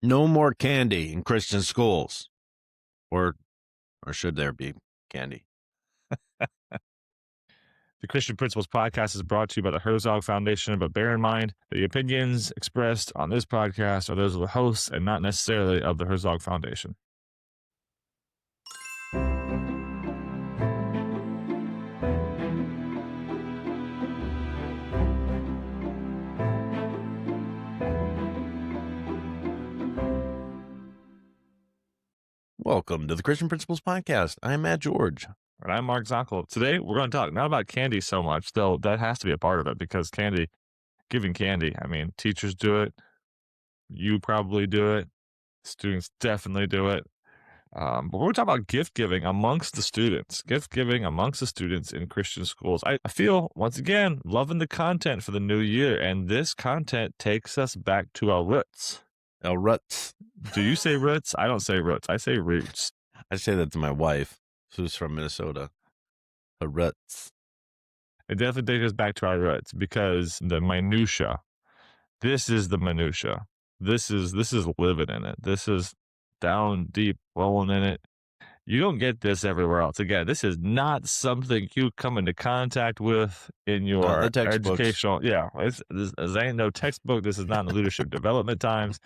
No more candy in Christian schools. Or should there be candy? The Christian Principles Podcast is brought to you by the Herzog Foundation, but bear in mind that the opinions expressed on this podcast are those of the hosts and not necessarily of the Herzog Foundation. Welcome to the Christian Principles Podcast. I'm Matt George. And I'm Mark Zockoll. Today, we're going to talk not about candy so much, though that has to be a part of it, because giving candy, I mean, teachers do it. You probably do it. Students definitely do it. But we're talking about gift giving amongst the students. Gift giving amongst the students in Christian schools. I feel, once again, loving the content for the new year, and this content takes us back to our roots. Our roots. Do you say roots? I don't say roots. I say roots. I say that to my wife, who's from Minnesota. Her roots. It definitely takes us back to our roots, because the minutia, this is the minutia. This is living in it. This is down deep, rolling in it. You don't get this everywhere else. Again, this is not something you come into contact with in your educational. Yeah, this ain't no textbook. This is not in the leadership development times.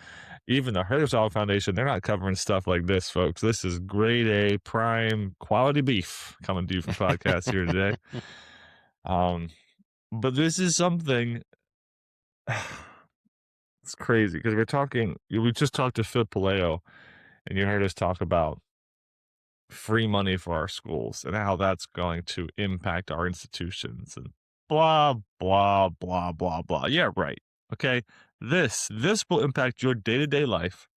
Even the Herzog Foundation, they're not covering stuff like this, folks. This is grade A, prime, quality beef coming to you from podcasts here today. But this is something. It's crazy because we just talked to Phil Paleo, and you heard us talk about free money for our schools and how that's going to impact our institutions and blah, blah, blah, blah, blah. Yeah, right. Okay. This will impact your day-to-day life.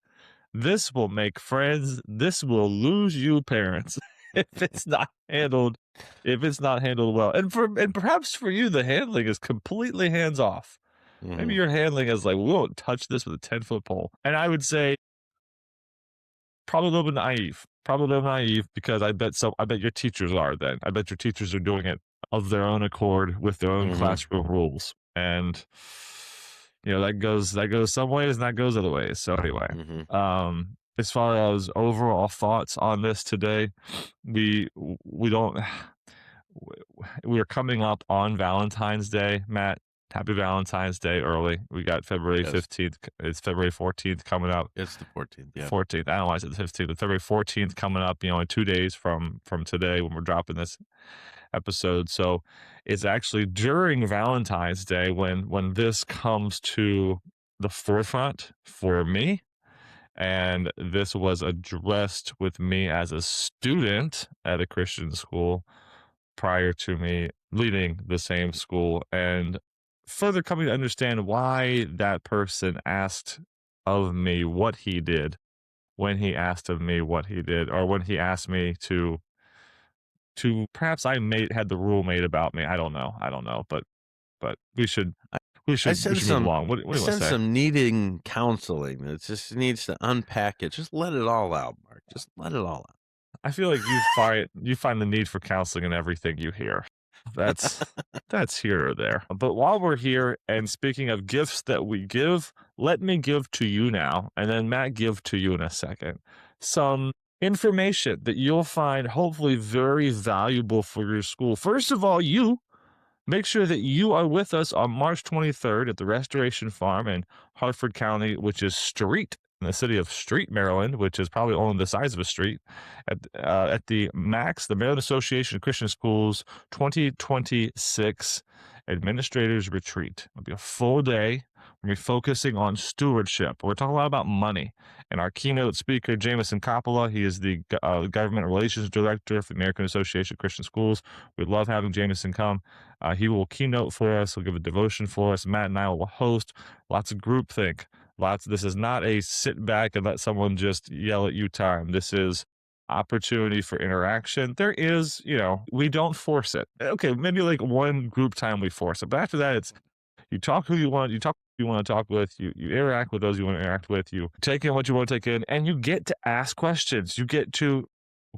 This will make friends. This will lose you parents if it's not handled well. And perhaps for you, the handling is completely hands off. Mm-hmm. Maybe your handling is like, we won't touch this with a 10-foot pole. And I would say probably a little bit naive because I bet your teachers are then. I bet your teachers are doing it of their own accord with their own classroom rules. And that goes some ways and that goes other ways. So anyway, as far as overall thoughts on this today, we are coming up on Valentine's Day, Matt. Happy Valentine's Day early. We got February 15th. It's February 14th coming up. It's the 14th, yeah. 14th. I don't know why I said the 15th. But February 14th coming up, in 2 days from today when we're dropping this episode. So it's actually during Valentine's Day when this comes to the forefront for me. And this was addressed with me as a student at a Christian school prior to me leading the same school, and further coming to understand why that person asked of me what he did when he asked of me what he did, or when he asked me to perhaps had the rule made about me. I don't know, but we should move along. What do you want to say? Some needing counseling. It just needs to unpack it. Just let it all out, Mark. Just let it all out. I feel like you find the need for counseling in everything you hear. That's here or there. But while we're here, and speaking of gifts that we give, let me give to you now, and then Matt give to you in a second, some information that you'll find hopefully very valuable for your school. First of all, you make sure that you are with us on March 23rd at the Restoration Farm in Hartford County, which is Street, in the city of Street, Maryland, which is probably only the size of a street, at the MAX, the Maryland Association of Christian Schools 2026 Administrators Retreat. It'll be a full day. We're going to be focusing on stewardship. We're talking a lot about money. And our keynote speaker, Jameson Coppola, he is the Government Relations Director for the American Association of Christian Schools. We'd love having Jameson come. He will keynote for us. He'll give a devotion for us. Matt and I will host. Lots of groupthink. This is not a sit back and let someone just yell at you time. This is opportunity for interaction. There is, we don't force it. Okay, maybe like one group time we force it. But after that, it's you talk who you want, you want to talk with, you interact with those you want to interact with, you take in what you want to take in, and you get to ask questions. You get to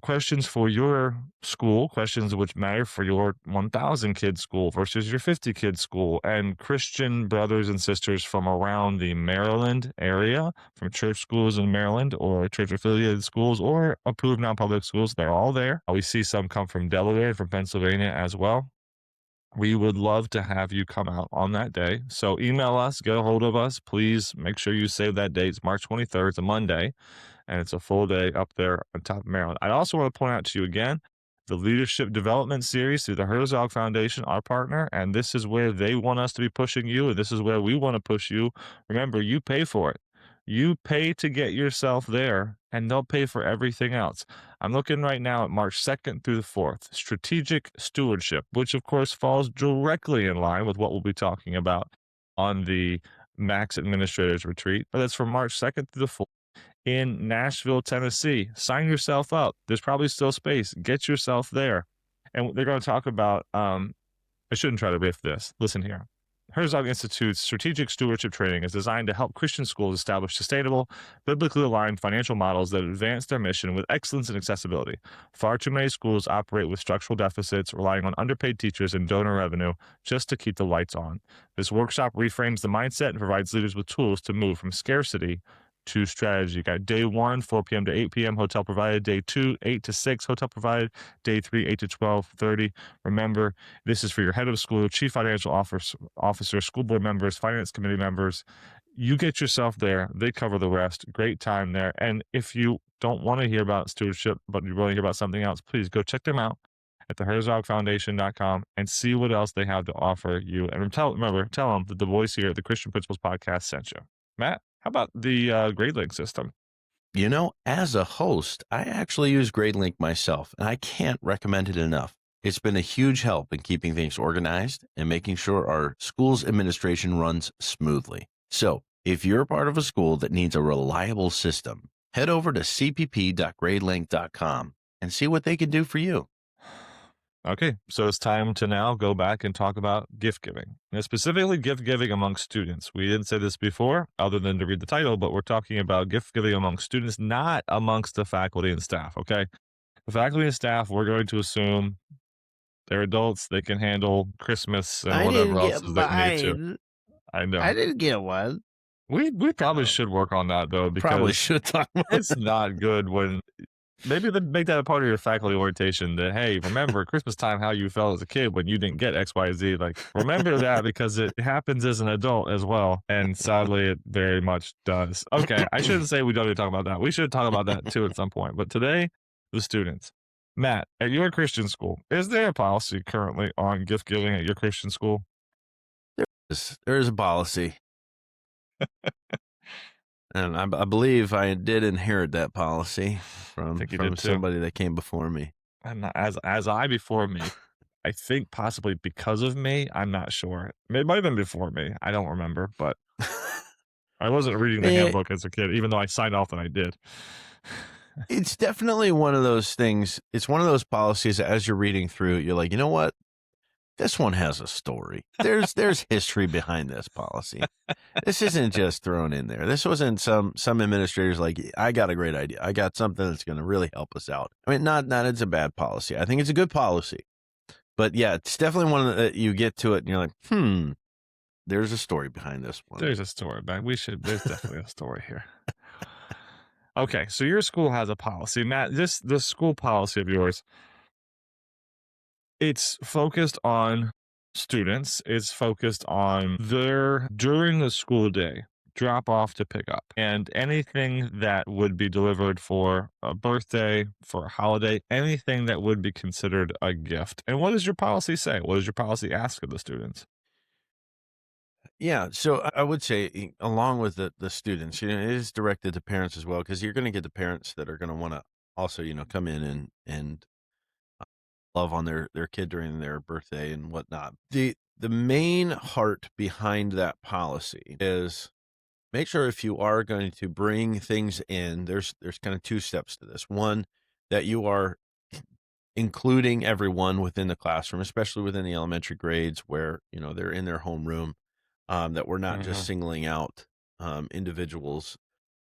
questions for your school, questions which matter for your 1,000 kid school versus your 50 kid school, and Christian brothers and sisters from around the Maryland area, from church schools in Maryland or church affiliated schools or approved non-public schools. They're all there. We see some come from Delaware, from Pennsylvania as well. We would love to have you come out on that day. So email us, get a hold of us. Please make sure you save that date. It's March 23rd. It's a Monday, and it's a full day up there on top of Maryland. I also want to point out to you again, the Leadership Development Series through the Herzog Foundation, our partner, and this is where they want us to be pushing you, and this is where we want to push you. Remember, you pay for it. You pay to get yourself there, and they'll pay for everything else. I'm looking right now at March 2nd through the 4th, Strategic Stewardship, which of course falls directly in line with what we'll be talking about on the Max Administrators Retreat. But that's from March 2nd through the 4th in Nashville, Tennessee. Sign yourself up. There's probably still space. Get yourself there. And they're going to talk about, I shouldn't try to riff this. Listen here. Herzog Institute's strategic stewardship training is designed to help Christian schools establish sustainable, biblically aligned financial models that advance their mission with excellence and accessibility. Far too many schools operate with structural deficits, relying on underpaid teachers and donor revenue just to keep the lights on. This workshop reframes the mindset and provides leaders with tools to move from scarcity to strategy. Got day 1, 4 p.m. to 8 p.m. hotel provided. Day 2, 8 to 6 hotel provided. Day 3, 8 to 12:30. Remember, this is for your head of school, chief financial officer, school board members, finance committee members. You get yourself there. They cover the rest. Great time there. And if you don't want to hear about stewardship, but you want to hear about something else, please go check them out at theherzogfoundation.com and see what else they have to offer you. And remember, tell them that the voice here at the Christian Principles Podcast sent you. Matt, how about the GradeLink system? You know, as a host, I actually use GradeLink myself, and I can't recommend it enough. It's been a huge help in keeping things organized and making sure our school's administration runs smoothly. So, if you're part of a school that needs a reliable system, head over to cpp.gradelink.com and see what they can do for you. Okay, so it's time to now go back and talk about gift giving, and specifically gift giving among students. We didn't say this before, other than to read the title, but we're talking about gift giving among students, not amongst the faculty and staff, okay? The faculty and staff, we're going to assume they're adults, they can handle Christmas and whatever else is they need to. I know. I didn't get one. We probably should work on that, though, Probably because should talk about it's not good when maybe make that a part of your faculty orientation that, hey, remember Christmas time how you felt as a kid when you didn't get XYZ. Like, remember that because it happens as an adult as well. And sadly, it very much does. Okay, I shouldn't say we don't need to talk about that. We should talk about that too at some point. But today, the students. Matt, at your Christian school, is there a policy currently on gift giving at your Christian school? There is a policy. And I believe I did inherit that policy from somebody that came before me. And as I before me, I think possibly because of me, I'm not sure. It might have been before me. I don't remember, but I wasn't reading the handbook as a kid, even though I signed off that I did. It's definitely one of those things. It's one of those policies that as you're reading through it, you're like, you know what? This one has a story. There's history behind this policy. This isn't just thrown in there. This wasn't some administrators like, I got a great idea. I got something that's going to really help us out. I mean, not it's a bad policy. I think it's a good policy. But yeah, it's definitely one of the, you get to it and you're like, there's a story behind this one. There's a story, man. There's definitely a story here. Okay, so your school has a policy. Matt, this school policy of yours, it's focused on students. It's focused on their during the school day, drop off to pick up, and anything that would be delivered for a birthday, for a holiday, anything that would be considered a gift. And what does your policy say? What does your policy ask of the students? Yeah, so I would say, along with the students, it is directed to parents as well, because you're going to get the parents that are going to want to also, come in and love on their kid during their birthday and whatnot. The main heart behind that policy is make sure if you are going to bring things in, there's kind of two steps to this. One, that you are including everyone within the classroom, especially within the elementary grades where, they're in their homeroom, that we're not just singling out individuals,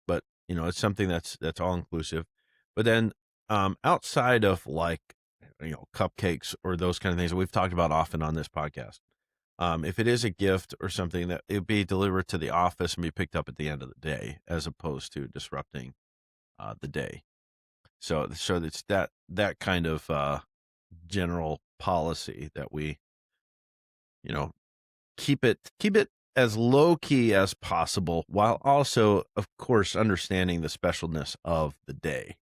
but, it's something that's all inclusive. But then outside of like, cupcakes or those kind of things that we've talked about often on this podcast. If it is a gift or something, that it be delivered to the office and be picked up at the end of the day, as opposed to disrupting the day. So it's that kind of general policy that we, you know, keep it as low key as possible, while also, of course, understanding the specialness of the day.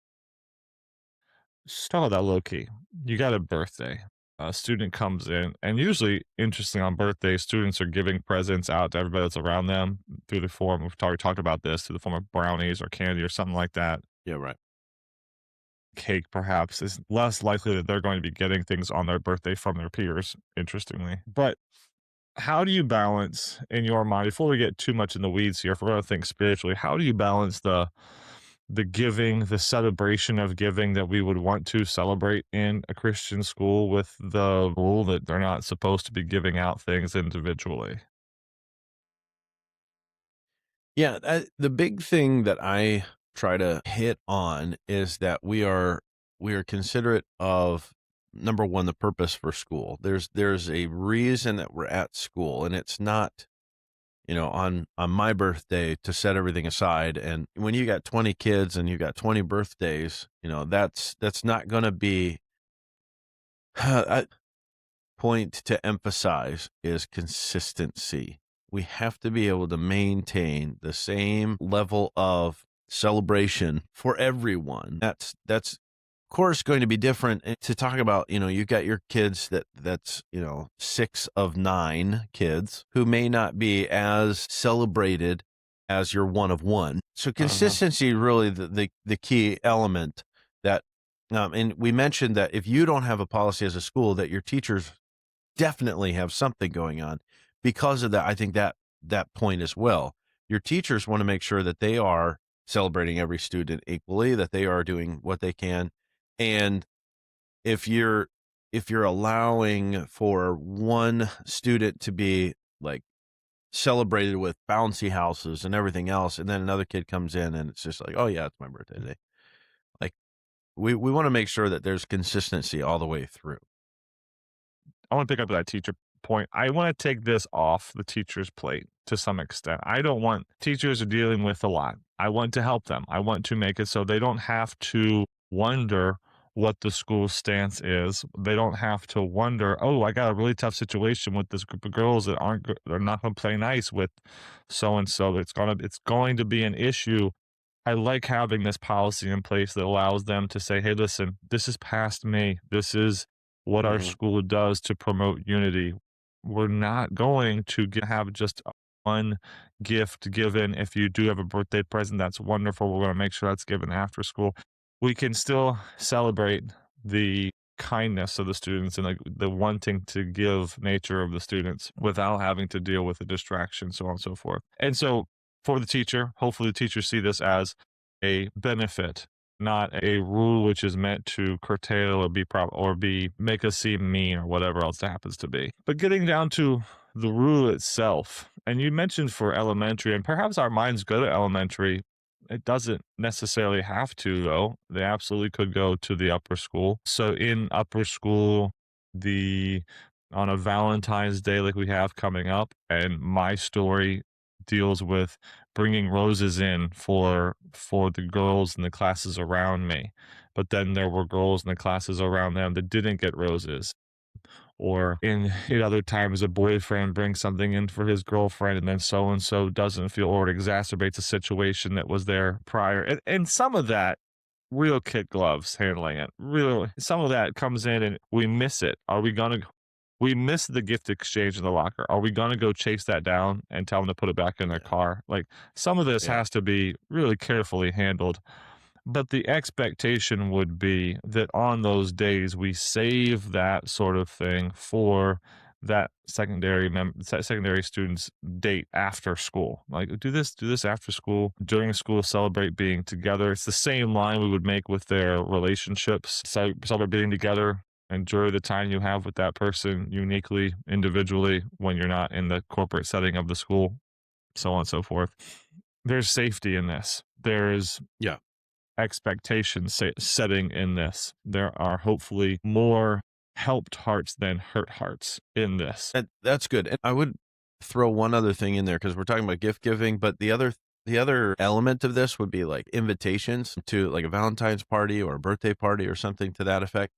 Start with that low key. You got a birthday. A student comes in, and usually, interesting on birthdays, students are giving presents out to everybody that's around them through the form, we've already talked about this, through the form of brownies or candy or something like that. Yeah, right. Cake, perhaps, is less likely that they're going to be getting things on their birthday from their peers, interestingly. But how do you balance in your mind, before we get too much in the weeds here, if we're going to think spiritually, how do you balance the giving, the celebration of giving that we would want to celebrate in a Christian school with the rule that they're not supposed to be giving out things individually? Yeah, the big thing that I try to hit on is that we are considerate of, number one, the purpose for school. There's a reason that we're at school, and it's not, on my birthday to set everything aside. And when you got 20 kids and you got 20 birthdays, that's not going to be a point to emphasize is consistency. We have to be able to maintain the same level of celebration for everyone. That's of course going to be different. And to talk about, you got your kids that's 6 of 9 kids who may not be as celebrated as your one of one. So Uh-huh. consistency really the key element that, and we mentioned that if you don't have a policy as a school, that your teachers definitely have something going on. Because of that, I think that point as well. Your teachers want to make sure that they are celebrating every student equally, that they are doing what they can. And if you're allowing for one student to be like celebrated with bouncy houses and everything else, and then another kid comes in and it's just like, oh yeah, it's my birthday today. Like, we want to make sure that there's consistency all the way through. I want to pick up that teacher point. I want to take this off the teacher's plate to some extent. I don't want teachers are dealing with a lot. I want to help them. I want to make it so they don't have to wonder what the school stance is. They don't have to wonder, oh, I got a really tough situation with this group of girls that they're not going to play nice with so and so. It's going to be an issue. I like having this policy in place that allows them to say, hey, listen, this is past me. This is what our Hmm. school does to promote unity. We're not going to have just one gift given. If you do have a birthday present, that's wonderful. We're going to make sure that's given after school. We can still celebrate the kindness of the students and the wanting to give nature of the students without having to deal with the distraction, so on and so forth. And so for the teacher, hopefully the teachers see this as a benefit, not a rule which is meant to curtail or be make us seem mean or whatever else it happens to be. But getting down to the rule itself, and you mentioned for elementary, and perhaps our minds go to elementary. It doesn't necessarily have to, though. They absolutely could go to the upper school. So in upper school, the on a Valentine's Day like we have coming up, and my story deals with bringing roses in for the girls in the classes around me. But then there were girls in the classes around them that didn't get roses. Or in other times, a boyfriend brings something in for his girlfriend, and then so and so doesn't feel, or it exacerbates a situation that was there prior. And some of that, real kid gloves handling it. Real, some of that comes in and we miss it. We miss the gift exchange in the locker. Are we gonna go chase that down and tell them to put it back in their Yeah. car? Like, some of this Yeah. has to be really carefully handled, but the expectation would be that on those days, we save that sort of thing for that secondary student's date after school. Like, do this after school, during school, celebrate being together. It's the same line we would make with their relationships. Celebrate being together, enjoy the time you have with that person uniquely, individually, when you're not in the corporate setting of the school, so on and so forth. There's safety in this. There's Yeah. expectation setting in this. There are hopefully more helped hearts than hurt hearts in this. That's good, and I would throw one other thing in there because 'cause we're talking about gift giving, but the other element of this would be, like, invitations to, like, a Valentine's party or a birthday party or something to that effect.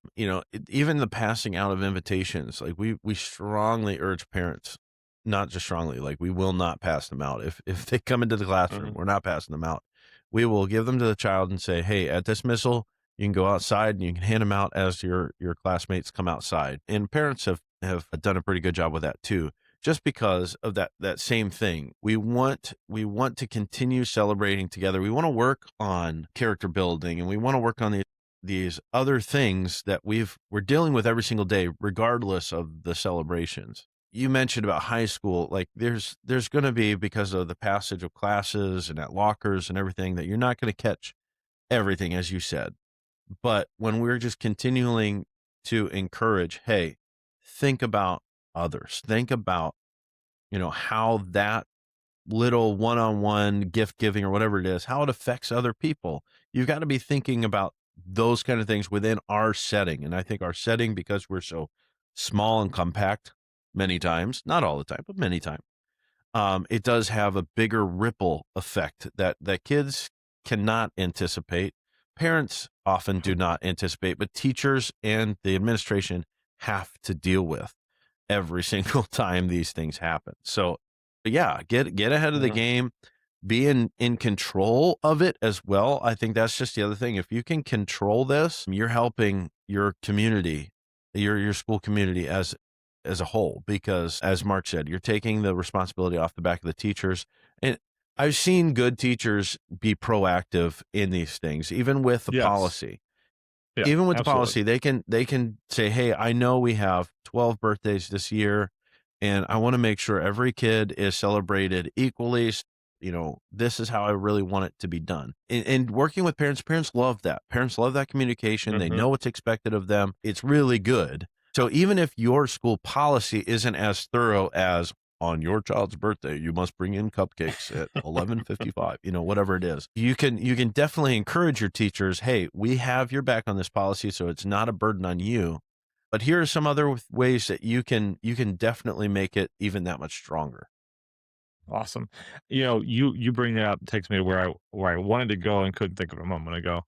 Even the passing out of invitations, like, we strongly urge parents, not just strongly, like, we will not pass them out. If they come into the classroom, Mhm. we're not passing them out. We will give them to the child and say, "Hey, at dismissal, you can go outside and you can hand them out as your classmates come outside." And parents have done a pretty good job with that too, just because of that same thing. We want to continue celebrating together. We want to work on character building, and we want to work on these other things that we're dealing with every single day, regardless of the celebrations. You mentioned about high school, like there's going to be, because of the passage of classes and at lockers and everything, that you're not going to catch everything, as you said. But when we're just continuing to encourage, hey, think about others. Think about, how that little one-on-one gift giving or whatever it is, how it affects other people. You've got to be thinking about those kind of things within our setting. And I think our setting, because we're so small and compact many times, not all the time, but many times, it does have a bigger ripple effect that kids cannot anticipate. Parents often do not anticipate, but teachers and the administration have to deal with every single time these things happen. So, yeah, get ahead of the Mhm. game, be in control of it as well. I think that's just the other thing. If you can control this, you're helping your community, your school community as a whole, because as Mark said, you're taking the responsibility off the back of the teachers. And I've seen good teachers be proactive in these things, even with the Yes. policy. Yeah, Even with the absolutely. policy, they can say, "Hey, I know we have 12 birthdays this year, and I wanna make sure every kid is celebrated equally. This is how I really want it to be done." And working with parents love that. Parents love that communication. They Mhm. know what's expected of them. It's really good. So even if your school policy isn't as thorough as, "On your child's birthday, you must bring in cupcakes at 11:55," whatever it is. You can definitely encourage your teachers, "Hey, we have your back on this policy, so it's not a burden on you. But here are some other ways that you can definitely make it even that much stronger." Awesome. You bring that up takes me to where I wanted to go and couldn't think of a moment ago.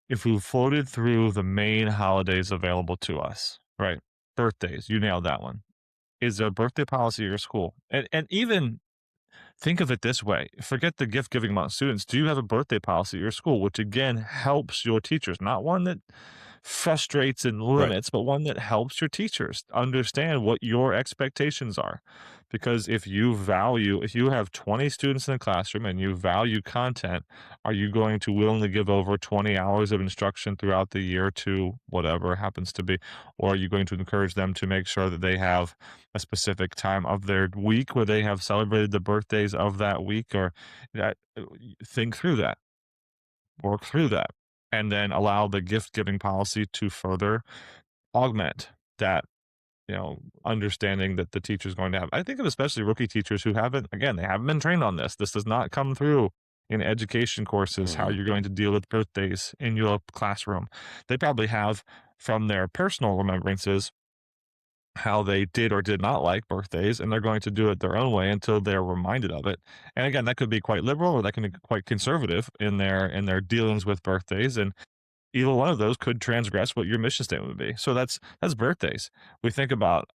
If we floated through the main holidays available to us, right? Birthdays, you nailed that one. Is there a birthday policy at your school? And even think of it this way. Forget the gift giving among students. Do you have a birthday policy at your school, which again helps your teachers? Not one that frustrates and Right. limits, but one that helps your teachers understand what your expectations are. Because if you have 20 students in the classroom and you value content, are you going to willingly give over 20 hours of instruction throughout the year to whatever it happens to be? Or are you going to encourage them to make sure that they have a specific time of their week where they have celebrated the birthdays of that week? Or that, think through that, work through that, and then allow the gift giving policy to further augment that, understanding that the teacher's going to have. I think of especially rookie teachers who haven't, again, they haven't been trained on this. This does not come through in education courses, how Mhm. you're going to deal with birthdays in your classroom. They probably have from their personal remembrances how they did or did not like birthdays, and they're going to do it their own way until they're reminded of it. And again, that could be quite liberal or that can be quite conservative in their dealings with birthdays. And either one of those could transgress what your mission statement would be. So that's birthdays. We think about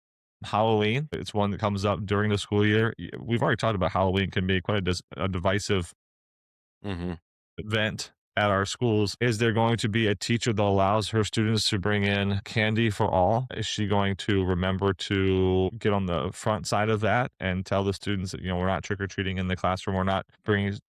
Halloween. It's one that comes up during the school year. We've already talked about Halloween can be quite a divisive Mhm. event at our schools. Is there going to be a teacher that allows her students to bring in candy for all? Is she going to remember to get on the front side of that and tell the students that, we're not trick or treating in the classroom, we're not bringing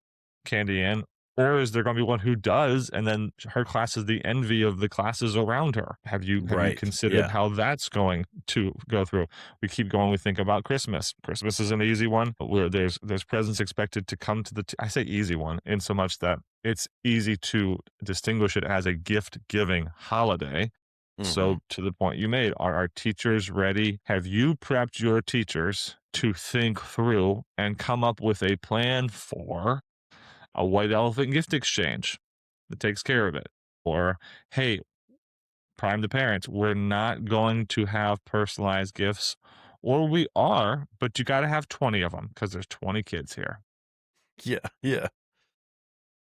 candy in? Or is there going to be one who does, and then her class is the envy of the classes around her? Have you Right. considered Yeah. how that's going to go through? We keep going. We think about Christmas. Christmas is an easy one, where there's presents expected to come to I say easy one in so much that it's easy to distinguish it as a gift giving holiday. Mhm. So to the point you made, are our teachers ready? Have you prepped your teachers to think through and come up with a plan for a white elephant gift exchange? that takes care of it. Or, hey, prime the parents, we're not going to have personalized gifts, or we are, but you got to have 20 of them because there's 20 kids here. Yeah, yeah.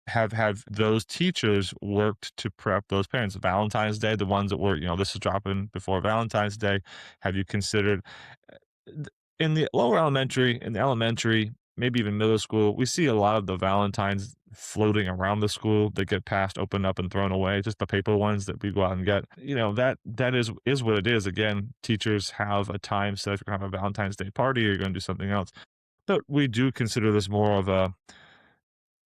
Have those teachers worked to prep those parents? Valentine's Day, the ones that were, this is dropping before Valentine's Day. Have you considered in the lower elementary, in the elementary, maybe even middle school, we see a lot of the Valentines floating around the school that get passed, opened up, and thrown away. Just the paper ones that we go out and get. That is what it is. Again, teachers have a time set. If you're gonna have a Valentine's Day party, or you're gonna do something else. But we do consider this more of a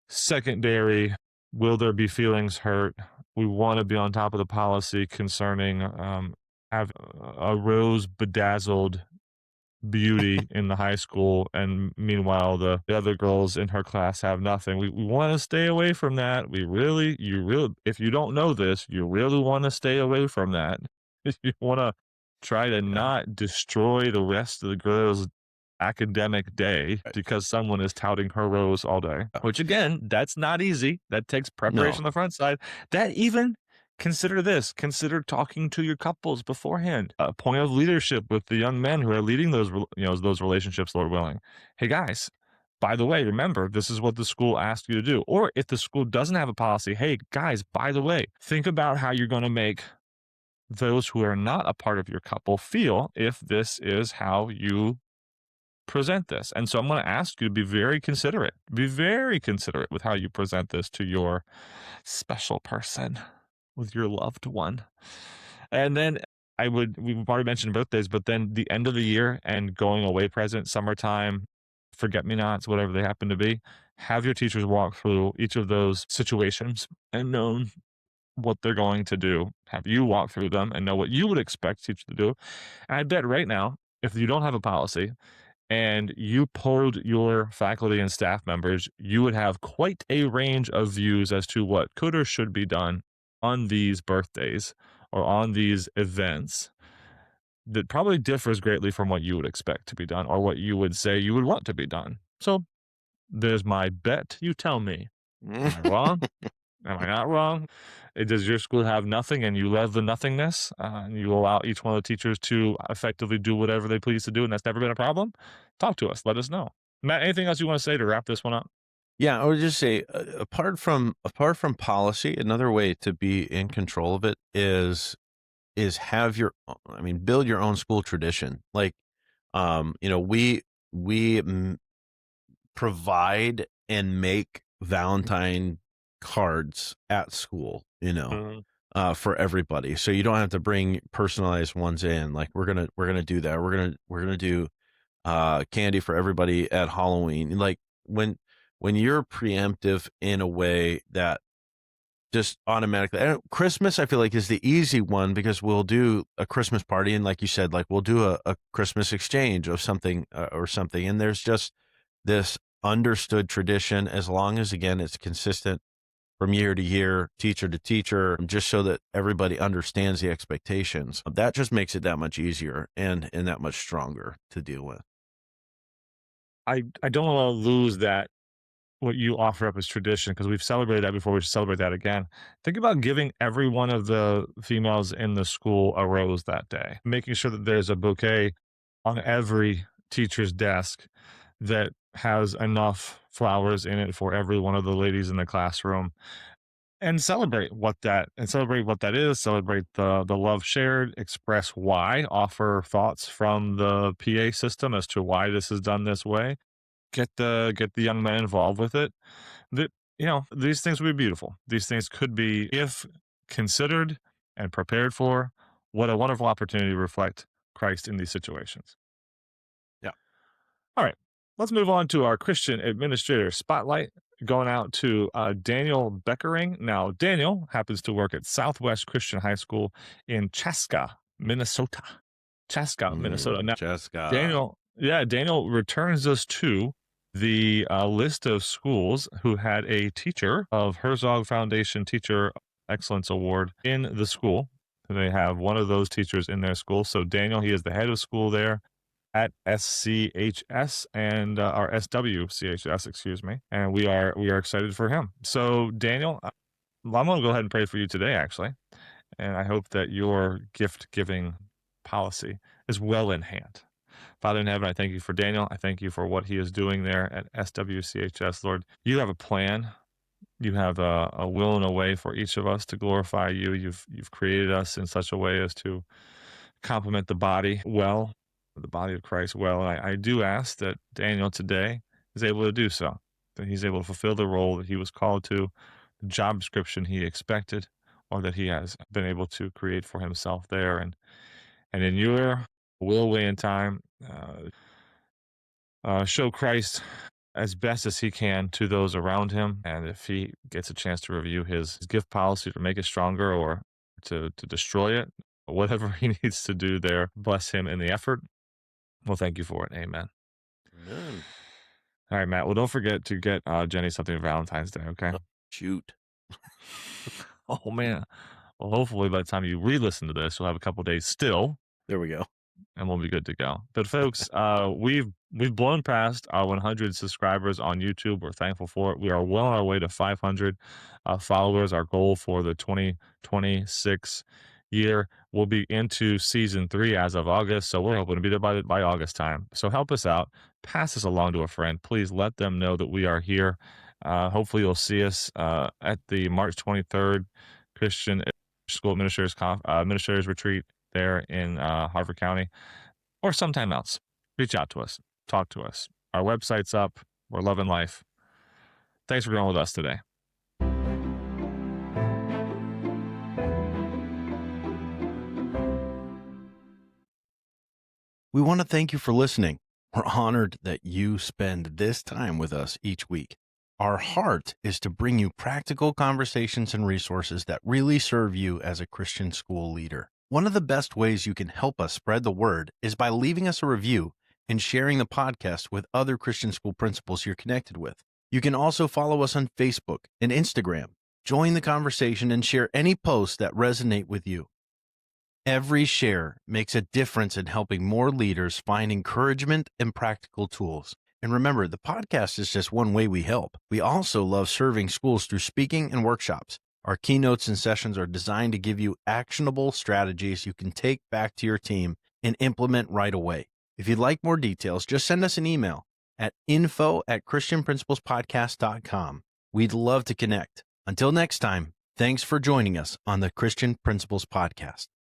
secondary. Will there be feelings hurt? We want to be on top of the policy concerning have a rose bedazzled beauty in the high school, and meanwhile the other girls in her class have nothing. We want to stay away from that. You really, if you don't know this, you really want to stay away from that. You want to try to Yeah. not destroy the rest of the girls' academic day Right. because someone is touting her rose all day. Yeah. Which again, that's not easy. That takes No. preparation on the front side. That even consider this. Consider talking to your couples beforehand. A point of leadership with the young men who are leading those relationships, Lord willing. Hey guys, by the way, remember this is what the school asked you to do. Or if the school doesn't have a policy, hey guys, by the way, think about how you're going to make those who are not a part of your couple feel if this is how you present this. And so I'm going to ask you to be very considerate. Be very considerate with how you present this to your special person, with your loved one. And then we've already mentioned birthdays, but then the end of the year and going away present, summertime, forget me nots, whatever they happen to be, have your teachers walk through each of those situations and know what they're going to do. Have you walk through them and know what you would expect teachers to do. And I bet right now, if you don't have a policy, and you polled your faculty and staff members, you would have quite a range of views as to what could or should be done on these birthdays or on these events that probably differs greatly from what you would expect to be done or what you would say you would want to be done. So there's my bet. You tell me. Am I wrong? Am I not wrong? Does your school have nothing and you love the nothingness and you allow each one of the teachers to effectively do whatever they please to do and that's never been a problem? Talk to us. Let us know. Matt, anything else you want to say to wrap this one up? Yeah, I would just say, apart from policy, another way to be in control of it is have your I mean, build your own school tradition. Like, we provide and make Valentine cards at school, Mhm. for everybody. So you don't have to bring personalized ones in. Like we're gonna do that. We're gonna do candy for everybody at Halloween. Like when you're preemptive in a way that just automatically Christmas, I feel like is the easy one because we'll do a Christmas party and like you said, like we'll do a Christmas exchange of something or something. And there's just this understood tradition as long as again it's consistent from year to year, teacher to teacher, just so that everybody understands the expectations. That just makes it that much easier and that much stronger to deal with. I don't want to lose that what you offer up as tradition because we've celebrated that before. We should celebrate that again. Think about giving every one of the females in the school a rose that day, making sure that there's a bouquet on every teacher's desk that has enough flowers in it for every one of the ladies in the classroom and celebrate what that is, celebrate the love shared, express why, offer thoughts from the PA system as to why this is done this way. Get the young man involved with it. That these things would be beautiful. These things could be, if considered and prepared for, what a wonderful opportunity to reflect Christ in these situations. Yeah. All right, let's move on to our Christian administrator spotlight. Going out to Daniel Beckering. Now, Daniel happens to work at Southwest Christian High School in Chaska, Minnesota. Chaska, Minnesota. Now, Jessica. Daniel returns us to the list of schools who had a teacher of Herzog Foundation Teacher Excellence Award in the school. They have one of those teachers in their school. So, Daniel, he is the head of school there at SCHS and or SWCHS, excuse me, and we are excited for him. So, Daniel, Well, I'm going to go ahead and pray for you today, actually. And I hope that your gift giving policy is well in hand. Father in heaven, I thank you for Daniel. I thank you for what he is doing there at SWCHS. Lord, you have a plan. You have a will and a way for each of us to glorify you. You've created us in such a way as to complement the body well, the body of Christ well. And I do ask that Daniel today is able to do so, that he's able to fulfill the role that he was called to, the job description he expected, or that he has been able to create for himself there. And in your will, way, and time, show Christ as best as he can to those around him. And if he gets a chance to review his gift policy to make it stronger or to destroy it, whatever he needs to do there, bless him in the effort. Well, thank you for it. Amen. Amen. All right, Matt. Well, don't forget to get Jenny something for Valentine's Day, okay? Shoot. Oh, man. Well, hopefully by the time you re-listen to this, you'll have a couple days still. There we go. And we'll be good to go. But folks, we've blown past our 100 subscribers on YouTube. We're thankful for it. We are well on our way to 500 followers. Our goal for the 2026 year will be into season 3 as of August. So we're hoping to be there by August time. So help us out. Pass this along to a friend. Please let them know that we are here. Hopefully you'll see us at the March 23rd Christian School Administrators Retreat there in Harford County, or sometime else. Reach out to us. Talk to us. Our website's up. We're loving life. Thanks for going with us today. We want to thank you for listening. We're honored that you spend this time with us each week. Our heart is to bring you practical conversations and resources that really serve you as a Christian school leader. One of the best ways you can help us spread the word is by leaving us a review and sharing the podcast with other Christian school principals you're connected with. You can also follow us on Facebook and Instagram. Join the conversation and share any posts that resonate with you. Every share makes a difference in helping more leaders find encouragement and practical tools. And remember, the podcast is just one way we help. We also love serving schools through speaking and workshops. Our keynotes and sessions are designed to give you actionable strategies you can take back to your team and implement right away. If you'd like more details, just send us an email at info@christianprinciplespodcast.com. We'd love to connect. Until next time, thanks for joining us on the Christian Principles Podcast.